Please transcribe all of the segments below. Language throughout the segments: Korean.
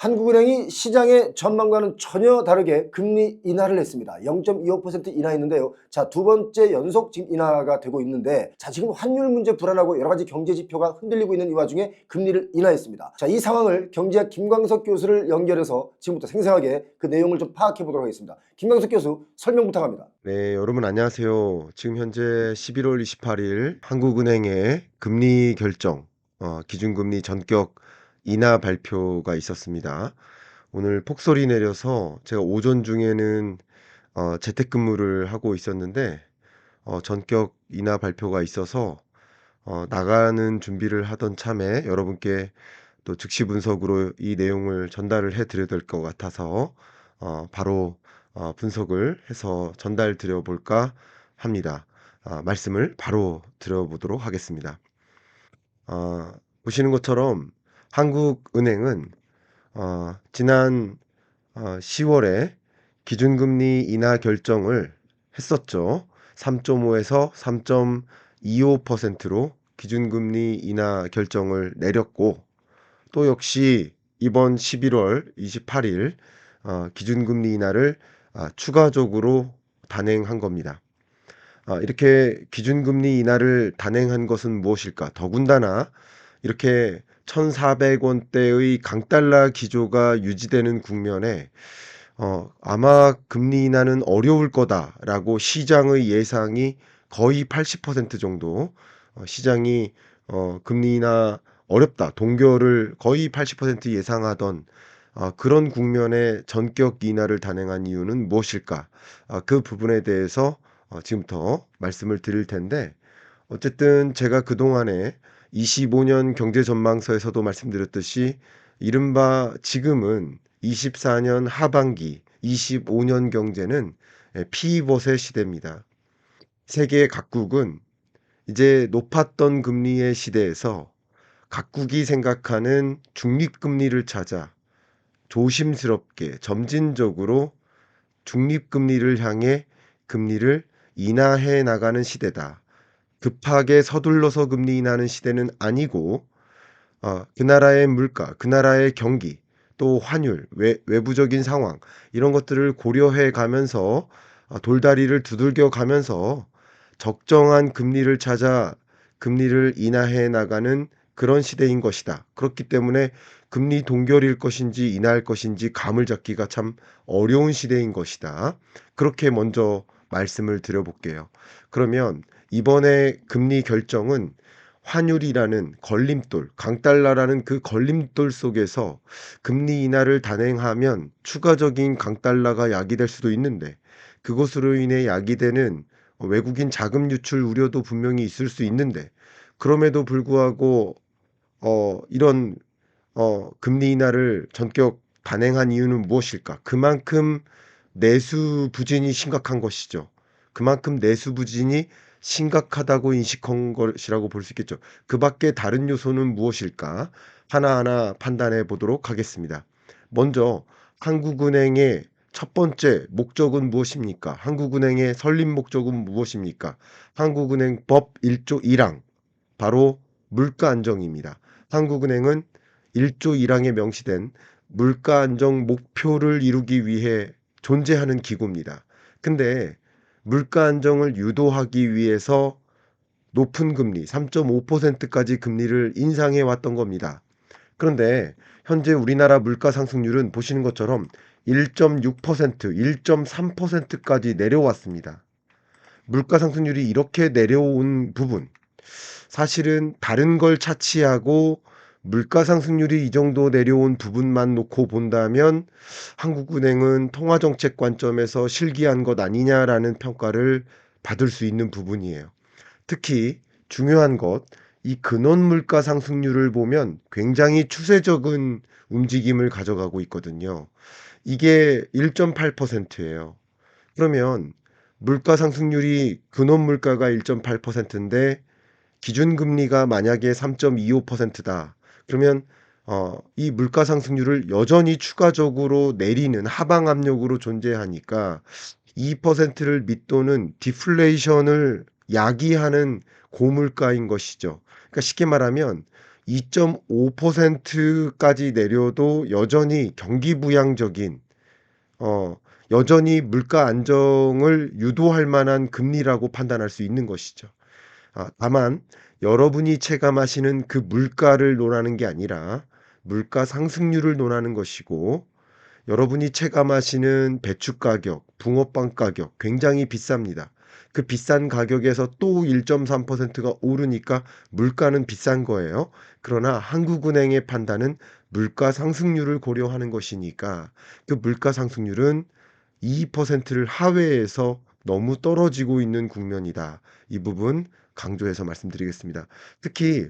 한국은행이 시장의 전망과는 전혀 다르게 금리 인하를 했습니다. 0.25% 인하했는데요. 자, 두 번째 연속 지금 인하가 되고 있는데, 자, 지금 환율 문제 불안하고 여러 가지 경제 지표가 흔들리고 있는 이 와중에 금리를 인하했습니다. 자, 이 상황을 경제학 김광석 교수를 연결해서 지금부터 생생하게 그 내용을 좀 파악해 보도록 하겠습니다. 김광석 교수, 설명 부탁합니다. 네, 여러분 안녕하세요. 지금 현재 11월 28일 한국은행의 금리 결정, 기준금리 전격 인하 발표가 있었습니다. 오늘 폭설이 내려서 제가 오전 중에는 재택근무를 하고 있었는데 전격 인하 발표가 있어서 나가는 준비를 하던 참에 여러분께 또 즉시 분석으로 이 내용을 전달을 해 드려야 될 것 같아서 바로 분석을 해서 전달 드려 볼까 합니다. 말씀을 바로 드려보도록 하겠습니다. 보시는 것처럼 한국은행은 지난 10월에 기준금리 인하 결정을 했었죠. 3.5에서 3.25%로 기준금리 인하 결정을 내렸고, 또 역시 이번 11월 28일 기준금리 인하를 추가적으로 단행한 겁니다. 이렇게 기준금리 인하를 단행한 것은 무엇일까? 더군다나 이렇게 1,400원대의 강달러 기조가 유지되는 국면에 아마 금리 인하는 어려울 거다라고 시장의 예상이 거의 80% 정도, 시장이 금리 인하 어렵다, 동결을 거의 80% 예상하던 그런 국면에 전격 인하를 단행한 이유는 무엇일까? 그 부분에 대해서 지금부터 말씀을 드릴 텐데, 어쨌든 제가 그동안에 25년 경제 전망서에서도 말씀드렸듯이 이른바 지금은 24년 하반기, 25년 경제는 피벗의 시대입니다. 세계 각국은 이제 높았던 금리의 시대에서 각국이 생각하는 중립금리를 찾아 조심스럽게 점진적으로 중립금리를 향해 금리를 인하해 나가는 시대다. 급하게 서둘러서 금리 인하는 시대는 아니고, 그 나라의 물가, 그 나라의 경기, 또 환율, 외부적인 상황, 이런 것들을 고려해 가면서 돌다리를 두들겨 가면서 적정한 금리를 찾아 금리를 인하해 나가는 그런 시대인 것이다. 그렇기 때문에 금리 동결일 것인지 인하할 것인지 감을 잡기가 참 어려운 시대인 것이다. 그렇게 먼저 말씀을 드려볼게요. 그러면 이번에 금리 결정은 환율이라는 걸림돌, 강달러라는 그 걸림돌 속에서 금리 인하를 단행하면 추가적인 강달러가 야기될 수도 있는데, 그것으로 인해 야기되는 외국인 자금 유출 우려도 분명히 있을 수 있는데, 그럼에도 불구하고 이런 금리 인하를 전격 단행한 이유는 무엇일까? 그만큼 내수 부진이 심각한 것이죠. 그만큼 내수 부진이 심각하다고 인식한 것이라고 볼 수 있겠죠. 그 밖에 다른 요소는 무엇일까? 하나하나 판단해 보도록 하겠습니다. 먼저 한국은행의 첫 번째 목적은 무엇입니까? 한국은행의 설립 목적은 무엇입니까? 한국은행 법 1조 1항, 바로 물가 안정입니다. 한국은행은 1조 1항에 명시된 물가 안정 목표를 이루기 위해 존재하는 기구입니다. 근데 물가 안정을 유도하기 위해서 높은 금리 3.5%까지 금리를 인상해 왔던 겁니다. 그런데 현재 우리나라 물가 상승률은 보시는 것처럼 1.6%, 1.3%까지 내려왔습니다. 물가 상승률이 이렇게 내려온 부분, 사실은 다른 걸 차치하고 물가 상승률이 이 정도 내려온 부분만 놓고 본다면 한국은행은 통화정책 관점에서 실기한 것 아니냐라는 평가를 받을 수 있는 부분이에요. 특히 중요한 것, 이 근원 물가 상승률을 보면 굉장히 추세적인 움직임을 가져가고 있거든요. 이게 1.8%예요. 그러면 물가 상승률이 근원 물가가 1.8%인데 기준금리가 만약에 3.25%다. 그러면 이 물가 상승률을 여전히 추가적으로 내리는 하방 압력으로 존재하니까 2%를 밑도는 디플레이션을 야기하는 고물가인 것이죠. 그러니까 쉽게 말하면 2.5%까지 내려도 여전히 경기 부양적인 여전히 물가 안정을 유도할 만한 금리라고 판단할 수 있는 것이죠. 다만 여러분이 체감하시는 그 물가를 논하는 게 아니라 물가 상승률을 논하는 것이고, 여러분이 체감하시는 배추 가격, 붕어빵 가격 굉장히 비쌉니다. 그 비싼 가격에서 또 1.3%가 오르니까 물가는 비싼 거예요. 그러나 한국은행의 판단은 물가 상승률을 고려하는 것이니까 그 물가 상승률은 2%를 하회해서 너무 떨어지고 있는 국면이다. 이 부분 강조해서 말씀드리겠습니다. 특히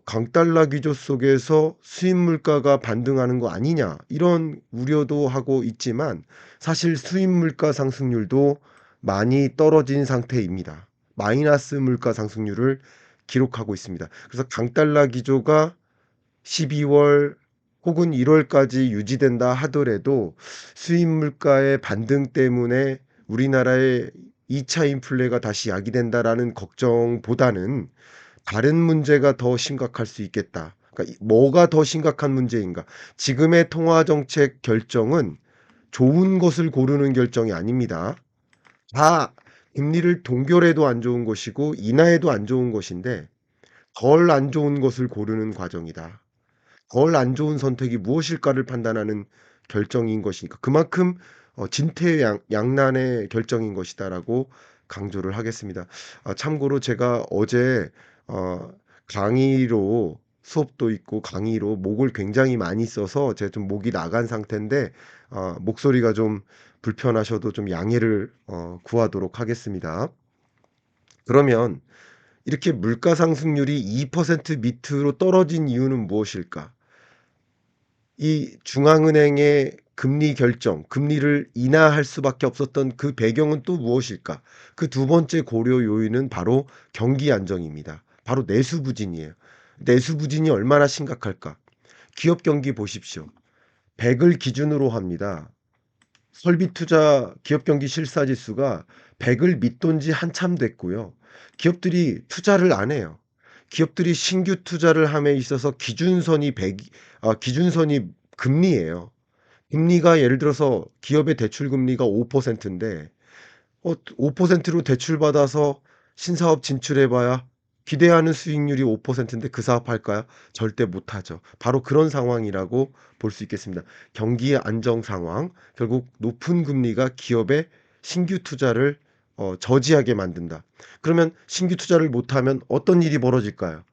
강달러 기조 속에서 수입 물가가 반등하는 거 아니냐, 이런 우려도 하고 있지만 사실 수입 물가 상승률도 많이 떨어진 상태입니다. 마이너스 물가 상승률을 기록하고 있습니다. 그래서 강달러 기조가 12월 혹은 1월까지 유지된다 하더라도 수입 물가의 반등 때문에 우리나라의 2차 인플레가 다시 야기된다라는 걱정보다는 다른 문제가 더 심각할 수 있겠다. 그러니까 뭐가 더 심각한 문제인가? 지금의 통화 정책 결정은 좋은 것을 고르는 결정이 아닙니다. 다 금리를 동결해도 안 좋은 것이고 인하해도 안 좋은 것인데 덜 안 좋은 것을 고르는 과정이다. 덜 안 좋은 선택이 무엇일까를 판단하는 결정인 것이니까 그만큼 진퇴양난의 결정인 것이다라고 강조를 하겠습니다. 참고로 제가 어제 강의로 수업도 있고 강의로 목을 굉장히 많이 써서 제가 좀 목이 나간 상태인데 목소리가 좀 불편하셔도 좀 양해를 구하도록 하겠습니다. 그러면 이렇게 물가 상승률이 2% 밑으로 떨어진 이유는 무엇일까? 이 중앙은행의 금리 결정, 금리를 인하할 수밖에 없었던 그 배경은 또 무엇일까? 그 두 번째 고려 요인은 바로 경기 안정입니다. 바로 내수 부진이에요. 내수 부진이 얼마나 심각할까? 기업 경기 보십시오. 100을 기준으로 합니다. 설비 투자 기업 경기 실사 지수가 100을 밑돈 지 한참 됐고요. 기업들이 투자를 안 해요. 기업들이 신규 투자를 함에 있어서 기준선이 금리예요. 금리가 예를 들어서 기업의 대출 금리가 5%인데 5%로 대출 받아서 신사업 진출해 봐야 기대하는 수익률이 5%인데 그 사업 할까요? 절대 못 하죠. 바로 그런 상황이라고 볼 수 있겠습니다. 경기 안정 상황, 결국 높은 금리가 기업의 신규 투자를 저지하게 만든다. 그러면 신규 투자를 못 하면 어떤 일이 벌어질까요?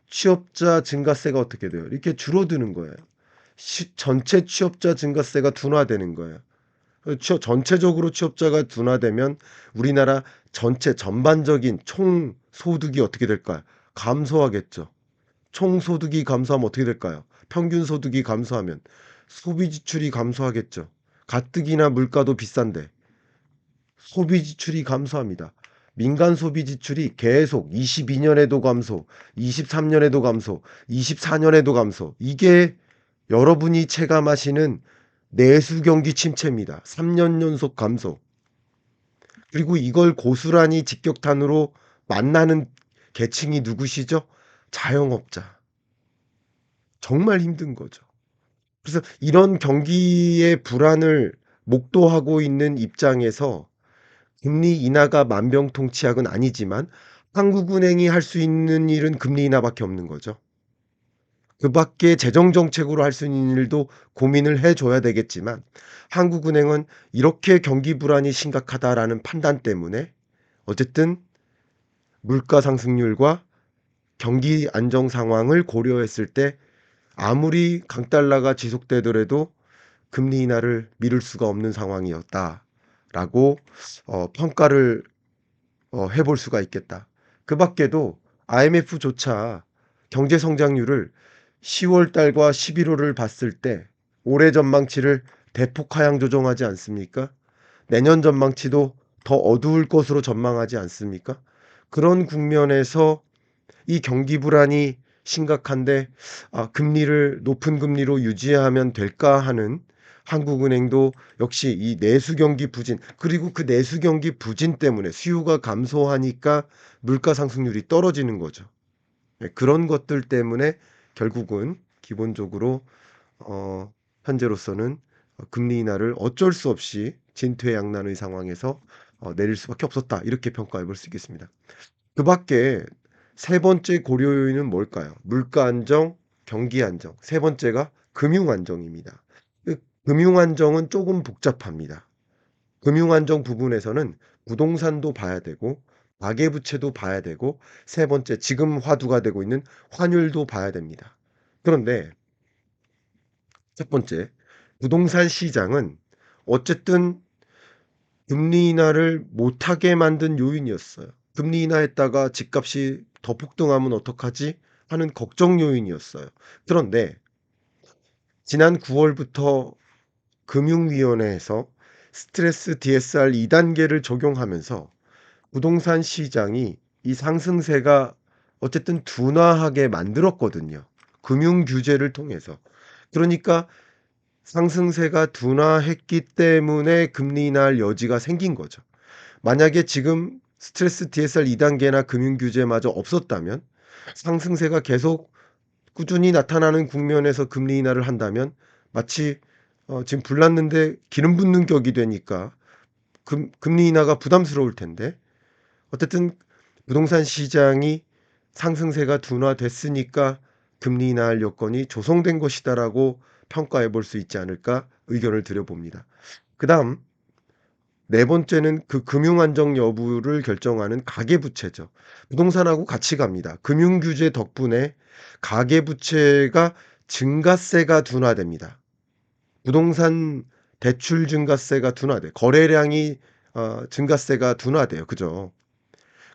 취업자 증가세가 어떻게 돼요? 이렇게 줄어드는 거예요. 전체 취업자 증가세가 둔화되는 거예요. 전체적으로 취업자가 둔화되면 우리나라 전체 전반적인 총 소득이 어떻게 될까요? 감소하겠죠. 총 소득이 감소하면 어떻게 될까요? 평균 소득이 감소하면 소비 지출이 감소하겠죠. 가뜩이나 물가도 비싼데 소비 지출이 감소합니다. 민간 소비 지출이 계속 22년에도 감소, 23년에도 감소, 24년에도 감소. 이게 여러분이 체감하시는 내수 경기 침체입니다. 3년 연속 감소. 그리고 이걸 고스란히 직격탄으로 만나는 계층이 누구시죠? 자영업자. 정말 힘든 거죠. 그래서 이런 경기의 불안을 목도하고 있는 입장에서 금리 인하가 만병통치약은 아니지만 한국은행이 할 수 있는 일은 금리 인하밖에 없는 거죠. 그 밖에 재정 정책으로 할 수 있는 일도 고민을 해 줘야 되겠지만 한국은행은 이렇게 경기 불안이 심각하다라는 판단 때문에 어쨌든 물가 상승률과 경기 안정 상황을 고려했을 때 아무리 강달러가 지속되더라도 금리 인하를 미룰 수가 없는 상황이었다라고 평가를 해볼 수가 있겠다. 그 밖에도 IMF조차 경제 성장률을 10월 달과 11월을 봤을 때 올해 전망치를 대폭 하향 조정하지 않습니까? 내년 전망치도 더 어두울 것으로 전망하지 않습니까? 그런 국면에서 이 경기 불안이 심각한데 금리를 높은 금리로 유지하면 될까 하는 한국은행도 역시 이 내수 경기 부진, 그리고 그 내수 경기 부진 때문에 수요가 감소하니까 물가 상승률이 떨어지는 거죠. 예, 그런 것들 때문에 결국은 기본적으로 현재로서는 금리 인하를 어쩔 수 없이 진퇴양난의 상황에서 내릴 수밖에 없었다. 이렇게 평가해 볼 수 있겠습니다. 그 밖에 세 번째 고려 요인은 뭘까요? 물가 안정, 경기 안정. 세 번째가 금융 안정입니다. 금융 안정은 조금 복잡합니다. 금융 안정 부분에서는 부동산도 봐야 되고 가계부채도 봐야 되고 세 번째 지금 화두가 되고 있는 환율도 봐야 됩니다. 그런데 첫 번째, 부동산 시장은 어쨌든 금리 인하를 못하게 만든 요인이었어요. 금리 인하했다가 집값이 더 폭등하면 어떡하지? 하는 걱정 요인이었어요. 그런데 지난 9월부터 금융위원회에서 스트레스 DSR 2단계를 적용하면서 부동산 시장이 이 상승세가 어쨌든 둔화하게 만들었거든요. 금융 규제를 통해서. 그러니까 상승세가 둔화했기 때문에 금리 인하할 여지가 생긴 거죠. 만약에 지금 스트레스 DSR 2단계나 금융 규제마저 없었다면 상승세가 계속 꾸준히 나타나는 국면에서 금리 인하를 한다면 마치 지금 불났는데 기름 붓는 격이 되니까 금리 인하가 부담스러울 텐데 어쨌든 부동산 시장이 상승세가 둔화됐으니까 금리 인하할 여건이 조성된 것이다라고 평가해 볼 수 있지 않을까 의견을 드려봅니다. 그다음 네 번째는 그 금융 안정 여부를 결정하는 가계부채죠. 부동산하고 같이 갑니다. 금융 규제 덕분에 가계부채가 증가세가 둔화됩니다. 부동산 대출 증가세가 둔화돼. 거래량이 증가세가 둔화돼요. 그죠?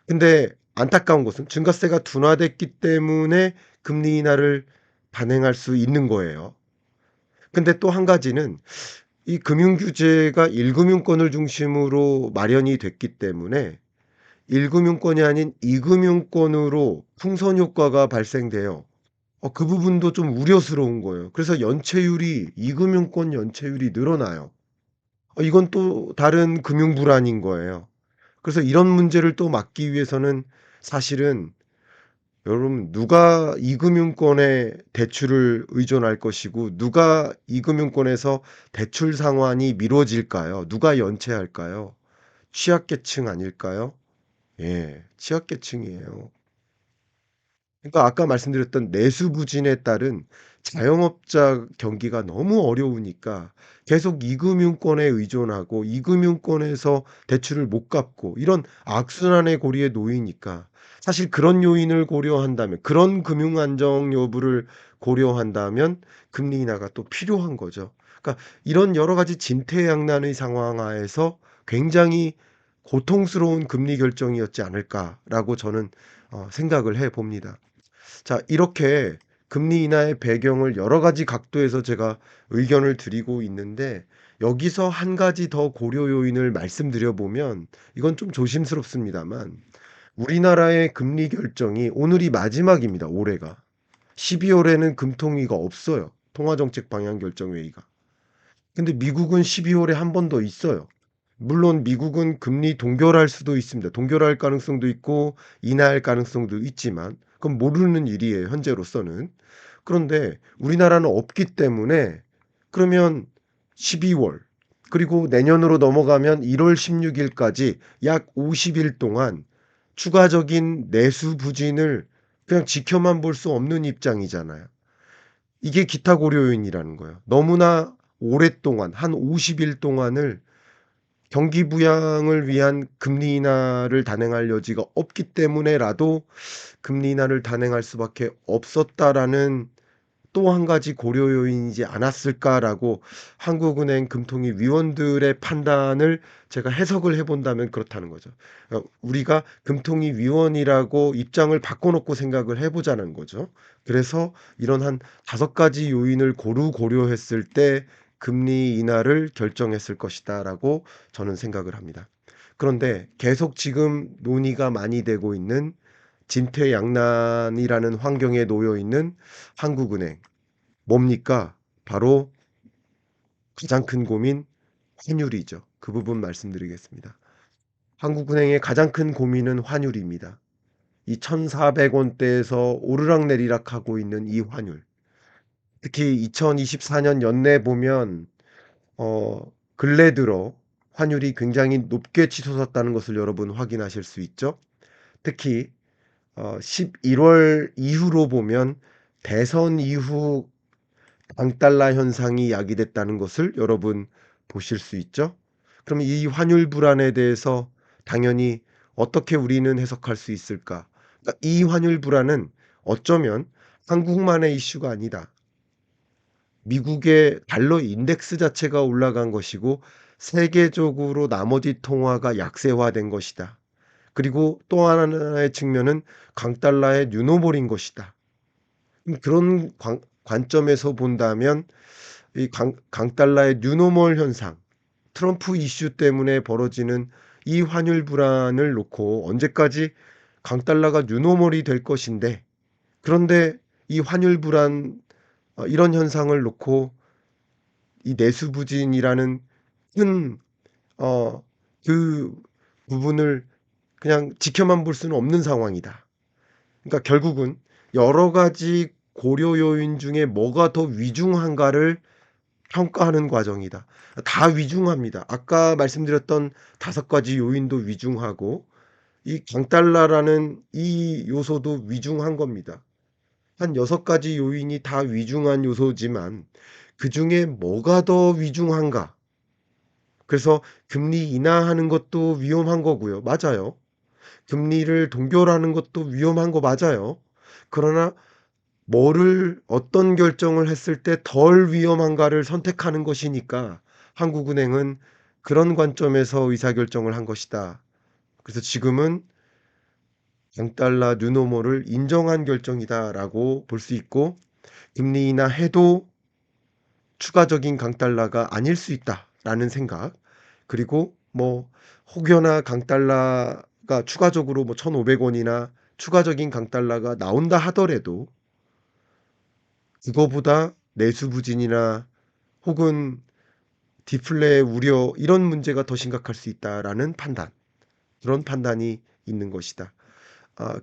근데 안타까운 것은 증가세가 둔화됐기 때문에 금리 인하를 단행할 수 있는 거예요. 근데 또 한 가지는 이 금융 규제가 1 금융권을 중심으로 마련이 됐기 때문에 1 금융권이 아닌 2 금융권으로 풍선 효과가 발생돼요. 그 부분도 좀 우려스러운 거예요. 그래서 연체율이 2 금융권 연체율이 늘어나요. 이건 또 다른 금융 불안인 거예요. 그래서 이런 문제를 또 막기 위해서는 사실은 여러분 누가 이 금융권에 대출을 의존할 것이고 누가 이 금융권에서 대출 상환이 미뤄질까요? 누가 연체할까요? 취약계층 아닐까요? 예. 취약계층이에요. 그러니까 아까 말씀드렸던 내수 부진에 따른 자영업자 경기가 너무 어려우니까 계속 이 금융권에 의존하고 이 금융권에서 대출을 못 갚고 이런 악순환의 고리에 놓이니까 사실 그런 요인을 고려한다면 그런 금융 안정 여부를 고려한다면 금리 인하가 또 필요한 거죠. 그러니까 이런 여러 가지 진퇴양난의 상황 하에서 굉장히 고통스러운 금리 결정이었지 않을까라고 저는 생각을 해 봅니다. 자, 이렇게 금리 인하의 배경을 여러 가지 각도에서 제가 의견을 드리고 있는데 여기서 한 가지 더 고려 요인을 말씀드려 보면 이건 좀 조심스럽습니다만 우리나라의 금리 결정이 오늘이 마지막입니다. 올해가. 12월에는 금통위가 없어요. 통화정책 방향 결정 회의가. 근데 미국은 12월에 한 번 더 있어요. 물론 미국은 금리 동결할 수도 있습니다. 동결할 가능성도 있고 인하할 가능성도 있지만 그건 모르는 일이에요, 현재로서는. 그런데 우리나라는 없기 때문에 그러면 12월 그리고 내년으로 넘어가면 1월 16일까지 약 50일 동안 추가적인 내수 부진을 그냥 지켜만 볼 수 없는 입장이잖아요. 이게 기타 고려 요인이라는 거예요. 너무나 오랫동안 한 50일 동안을 경기 부양을 위한 금리 인하를 단행할 여지가 없기 때문에라도 '금리 인하를 단행할 수밖에 없었다.'라는 또 한 가지 고려 요인이지 않았을까라고 한국은행 금통위 위원들의 판단을 제가 해석을 해 본다면 그렇다는 거죠. 우리가 금통위 위원이라고 입장을 바꿔 놓고 생각을 해 보자는 거죠. 그래서 이런 한 5 가지 요인을 고려했을 때 '금리 인하를 결정했을 것이다.'라고 저는 생각을 합니다. 그런데 계속 지금 논의가 많이 되고 있는 진퇴양난이라는 환경에 놓여 있는 한국은행. 뭡니까? 바로 가장 큰 고민 환율이죠. 그 부분 말씀드리겠습니다. 한국은행의 가장 큰 고민은 환율입니다. 이 1,400원대에서 오르락내리락 하고 있는 이 환율. 특히 2024년 연내 보면 어 근래 들어 환율이 굉장히 높게 치솟았다는 것을 여러분 확인하실 수 있죠. 특히 11월 이후로 보면 대선 이후 강달러 현상이 야기됐다는 것을 여러분 보실 수 있죠. 그럼 이 환율 불안에 대해서 당연히 어떻게 우리는 해석할 수 있을까? 그러니까 이 환율 불안은 어쩌면 한국만의 이슈가 아니다. 미국의 달러 인덱스 자체가 올라간 것이고 세계적으로 나머지 통화가 약세화된 것이다. 그리고 또 하나의 측면은 강달러의 뉴노멀인 것이다. 그런 관점에서 본다면 이 강달러의 뉴노멀 현상, 트럼프 이슈 때문에 벌어지는 이 환율 불안을 놓고 언제까지 강달러가 뉴노멀이 될 것인데, 그런데 이 환율 불안 이런 현상을 놓고 이 내수부진이라는 큰 그 부분을 그냥 지켜만 볼 수는 없는 상황이다. 그러니까 결국은 여러 가지 고려 요인 중에 뭐가 더 위중한가를 평가하는 과정이다. 다 위중합니다. 아까 말씀드렸던 5가지 요인도 위중하고 이 강달러라는 이 요소도 위중한 겁니다. 한 6가지 요인이 다 위중한 요소지만 그중에 뭐가 더 위중한가? 그래서 금리 인하하는 것도 위험한 거고요. 맞아요. 금리를 동결하는 것도 위험한 거 맞아요. 그러나 뭐를 어떤 결정을 했을 때 덜 위험한가를 선택하는 것이니까 한국은행은 그런 관점에서 의사결정을 한 것이다. 그래서 지금은 강달러 뉴노멀을 인정한 결정이다라고 볼 수 있고 금리 인하해도 추가적인 강달러가 아닐 수 있다라는 생각. 그리고 뭐 혹여나 강달러가 추가적으로 뭐 1,500원이나 추가적인 강달러가 나온다 하더라도 그거보다 내수 부진이나 혹은 디플레 우려 이런 문제가 더 심각할 수 있다라는 판단. 그런 판단이 있는 것이다.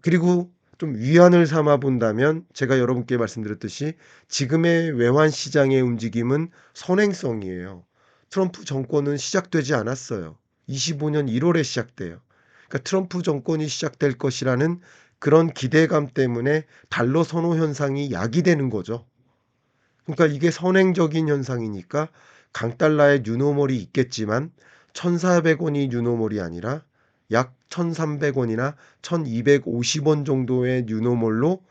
그리고 좀 위안을 삼아 본다면 제가 여러분께 말씀드렸듯이 지금의 외환 시장의 움직임은 선행성이에요. 트럼프 정권은 시작되지 않았어요. 25년 1월에 시작돼요. 그러니까 트럼프 정권이 시작될 것이라는 그런 기대감 때문에 달러 선호 현상이 야기되는 거죠. 그러니까 이게 선행적인 현상이니까 강달러의 뉴노멀이 있겠지만 1,400원이 뉴노멀이 아니라 약 1,300원이나 1,250원 정도의 뉴노멀로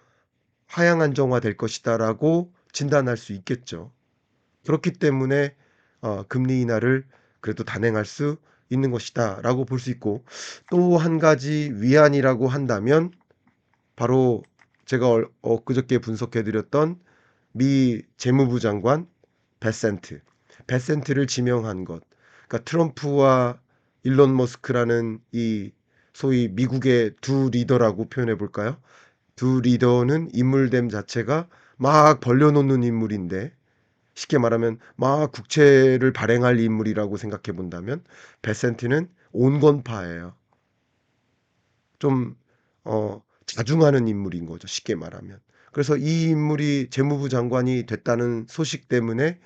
하향 안정화될 것이다라고 진단할 수 있겠죠. 그렇기 때문에 금리 인하를 그래도 단행할 수 있는 것이다라고 볼 수 있고, 또 한 가지 위안이라고 한다면 바로 제가 엊그저께 분석해 드렸던 미 재무부 장관 베센트를 지명한 것. 그러니까 트럼프와 일론 머스크라는 이 소위 미국의 두 리더라고 표현해 볼까요? 두 리더는 인물됨 자체가 막 벌려놓는 인물인데, 쉽게 말하면 막 국채를 발행할 인물이라고 생각해 본다면 베센트는 온건파예요. 좀 자중하는 인물인 거죠, 쉽게 말하면. 그래서 이 인물이 재무부 장관이 됐다는 소식 때문에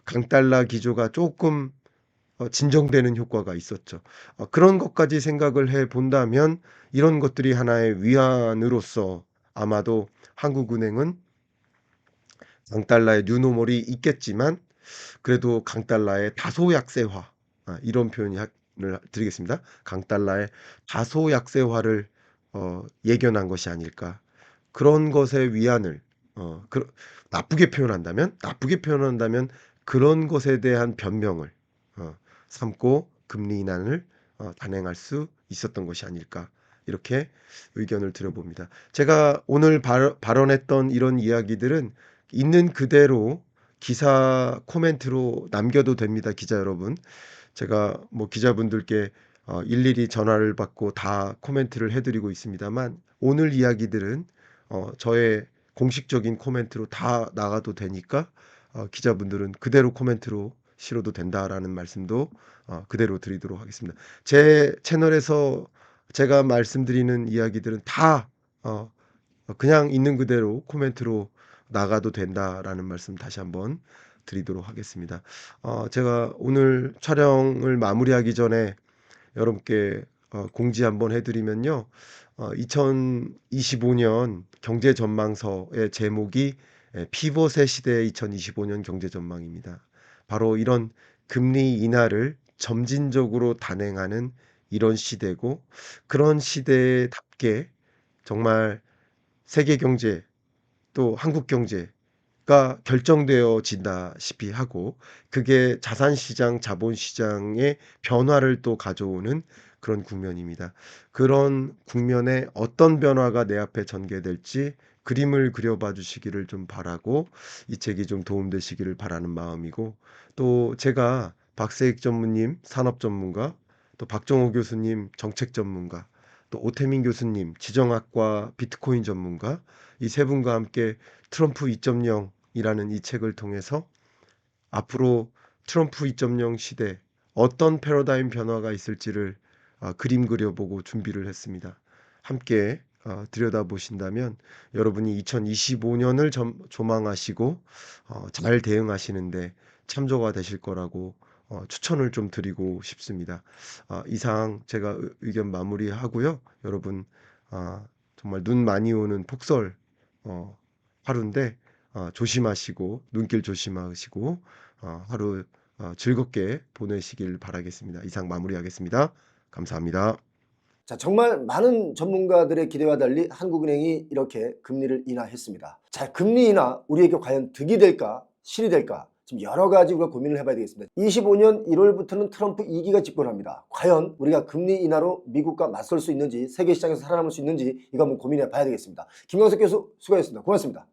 강달러 기조가 조금 진정되는 효과가 있었죠. 그런 것까지 생각을 해 본다면 이런 것들이 하나의 위안으로서 아마도 한국은행은 강달러의 뉴노멀이 있겠지만 그래도 강달러의 다소 약세화, 이런 표현을 드리겠습니다. 강달러의 다소 약세화를 예견한 것이 아닐까. 그런 것의 위안을 나쁘게 표현한다면 그런 것에 대한 변명을 삼고 금리 인하를 단행할 수 있었던 것이 아닐까. 이렇게 의견을 드려봅니다. 제가 오늘 발언했던 이런 이야기들은 있는 그대로 기사 코멘트로 남겨도 됩니다, 기자 여러분. 제가 뭐 기자분들께 일일이 전화를 받고 다 코멘트를 해드리고 있습니다만 오늘 이야기들은 저의 공식적인 코멘트로 다 나가도 되니까 기자분들은 그대로 코멘트로 실어도 된다라는 말씀도 그대로 드리도록 하겠습니다. 제 채널에서 제가 말씀드리는 이야기들은 다 그냥 있는 그대로 코멘트로 나가도 된다라는 말씀 다시 한번 드리도록 하겠습니다. 제가 오늘 촬영을 마무리하기 전에 여러분께 공지 한번 해드리면요. 2025년 경제 전망서의 제목이 피벗의 시대의 2025년 경제 전망입니다. 바로 이런 금리 인하를 점진적으로 단행하는 이런 시대고, 그런 시대답게 정말 세계 경제 또 한국 경제가 결정되어진다시피 하고, 그게 자산시장, 자본시장의 변화를 또 가져오는 그런 국면입니다. 그런 국면에 어떤 변화가 내 앞에 전개될지 그림을 그려봐 주시기를 좀 바라고, 이 책이 좀 도움되시기를 바라는 마음이고, 또 제가 박세익 전무님 산업 전문가, 또 박정호 교수님 정책 전문가, 또 오태민 교수님 지정학과 비트코인 전문가, 이 세 분과 함께 트럼프 2.0이라는 이 책을 통해서 앞으로 트럼프 2.0 시대 어떤 패러다임 변화가 있을지를 그림 그려보고 준비를 했습니다. 함께 들여다보신다면 여러분이 2025년을 조망하시고 잘 대응하시는데 참조가 되실 거라고 추천을 좀 드리고 싶습니다. 이상 제가 의견 마무리하고요. 여러분, 정말 눈 많이 오는 폭설 하루인데 조심하시고 눈길 조심하시고 하루 즐겁게 보내시길 바라겠습니다. 이상 마무리하겠습니다. 감사합니다. 자, 정말 많은 전문가들의 기대와 달리 한국은행이 이렇게 금리를 인하했습니다. 자, 금리 인하 우리에게 과연 득이 될까 실이 될까, 지금 여러 가지 우리가 고민을 해봐야 되겠습니다. 25년 1월부터는 트럼프 2기가 집권합니다. 과연 우리가 금리 인하로 미국과 맞설 수 있는지, 세계 시장에서 살아남을 수 있는지, 이거 한번 고민해 봐야 되겠습니다. 김광석 교수 수고하셨습니다. 고맙습니다.